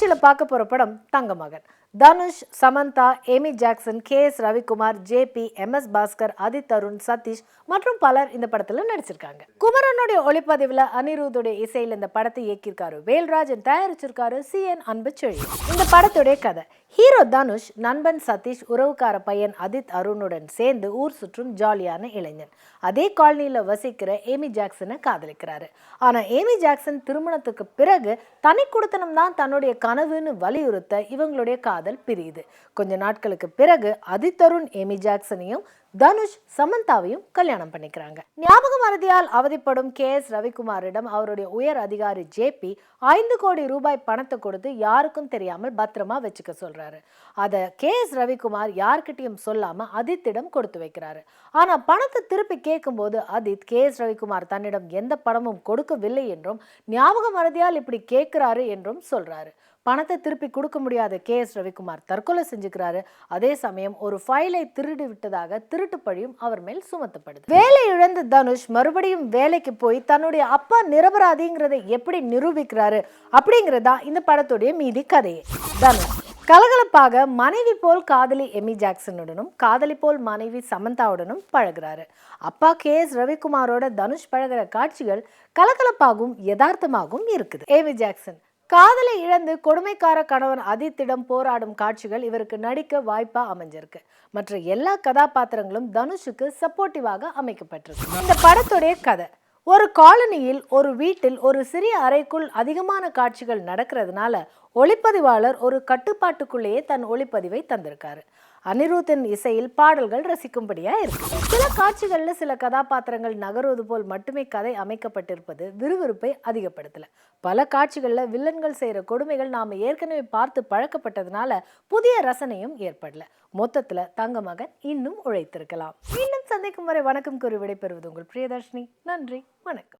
நிகழ்ச்சியில பார்க்க போற படம் Thangamagan. Dhanush, Samantha, Amy Jackson, K S. Ravikumar, J P., M S. Bhaskar, Adith Arun, Sathish மற்றும் பலர் இந்த படத்துல நடிச்சிருக்காங்க. குமரனுடைய ஒளிப்பதிவுல அனிருத்துடைய இசையில் இந்த படத்தை இயக்கியிருக்காரு வேல்ராஜன், தயாரிச்சிருக்காரு சி.என். அன்புச்செழியன். இந்த படத்துடைய கதை: ஹீரோ தனுஷ் நண்பன் சதீஷ் உறவுக்கார பையன் ஆதித் அருணுடன் சேர்ந்து ஊர் சுற்றும் ஜாலியான இளைஞன். அதே காலனியில வசிக்கிற ஏமி ஜாக்சனை காதலிக்கிறாரு. ஆனா ஏமி ஜாக்சன் திருமணத்துக்கு பிறகு தனி குடித்தனம் தான் தன்னுடைய கனவுன்னு வலியுறுத்த இவங்களுடைய காதல் பிரியுது. கொஞ்ச நாட்களுக்கு பிறகு ஆதித் அருண் ஏமி ஜாக்சனையும் தனுஷ் சமந்தாவையும் கல்யாணம் பண்ணிக்கிறாங்க. ஞாபக மறதியால் அவதிப்படும் கே.எஸ். ரவிக்குமாரிடம் அவருடைய உயர் அதிகாரி ஜே.பி. 5 கோடி ரூபாய் பணத்தை கொடுத்து யாருக்கும் தெரியாமல் பத்திரமா வச்சுக்க சொல்றாரு. அத கே.எஸ். ரவிக்குமார் யார்கிட்டயும் சொல்லாம ஆதித்திடம் கொடுத்து வைக்கிறாரு. ஆனா பணத்தை திருப்பி கேட்கும் போது ஆதித் கே.எஸ். ரவிக்குமார் தன்னிடம் எந்த பணமும் கொடுக்கவில்லை என்றும் ஞாபக மறதியால் இப்படி கேட்கிறாரு என்றும் சொல்றாரு. பணத்தை திருப்பி கொடுக்க முடியாத கே.எஸ். ரவிக்குமார் தற்கொலை செஞ்சுக்கிறாரு. அதே சமயம் ஒரு ஃபைலை திருடி விட்டதாக திருட்டு பழியும் அவர் மேல் சுமத்தப்படுது. வேலை இழந்த தனுஷ் மறுபடியும் வேலைக்கு போய் தன்னுடைய அப்பா நிரபராதிங்கிறதை எப்படி நிரூபிக்கிறாரு அப்படிங்கிறதா இந்த படத்துடைய மீதி கதையே. தனுஷ் கலகலப்பாக மனைவி போல் காதலி ஏமி ஜாக்சனுடனும் காதலி போல் மனைவி சமந்தாவுடனும் பழகிறாரு. அப்பா கே.எஸ். ரவிக்குமாரோட தனுஷ் பழகிற காட்சிகள் கலகலப்பாகவும் யதார்த்தமாகவும் இருக்குது. ஏமி ஜாக்சன் காதலை இழந்து கொடுமைக்கார கணவன் ஆதித்திடம் போராடும் காட்சிகள் இவருக்கு நடிக்க வாய்ப்பா அமைஞ்சிருக்கு. மற்ற எல்லா கதாபாத்திரங்களும் தனுஷுக்கு சப்போர்ட்டிவாக அமைக்கப்பட்டிருக்கு. இந்த படத்துடைய கதை: ஒரு காலனியில் ஒரு வீட்டில் ஒரு சிறிய அறைக்குள் அதிகமான காட்சிகள் நடக்கிறதுனால ஒளிப்பதிவாளர் ஒரு கட்டுப்பாட்டுக்குள்ளேயே தன் ஒளிப்பதிவை தந்திருக்காரு. அனிருத்தின் இசையில் பாடல்கள் ரசிக்கும்படியா இருக்கு. சில காட்சிகள்ல சில கதாபாத்திரங்கள் நகருவது போல் மட்டுமே கதை அமைக்கப்பட்டிருப்பது விறுவிறுப்பை அதிகப்படுத்தல. பல காட்சிகள்ல வில்லன்கள் செய்யற கொடுமைகள் நாம ஏற்கனவே பார்த்து பழக்கப்பட்டதுனால புதிய ரசனையும் ஏற்படல. மொத்தத்துல தங்கமகன் இன்னும் உழைத்திருக்கலாம். மீண்டும் சந்திக்கும் வரை வணக்கம் கூறி விடைபெறுவது உங்கள் பிரியதர்ஷினி. நன்றி, வணக்கம்.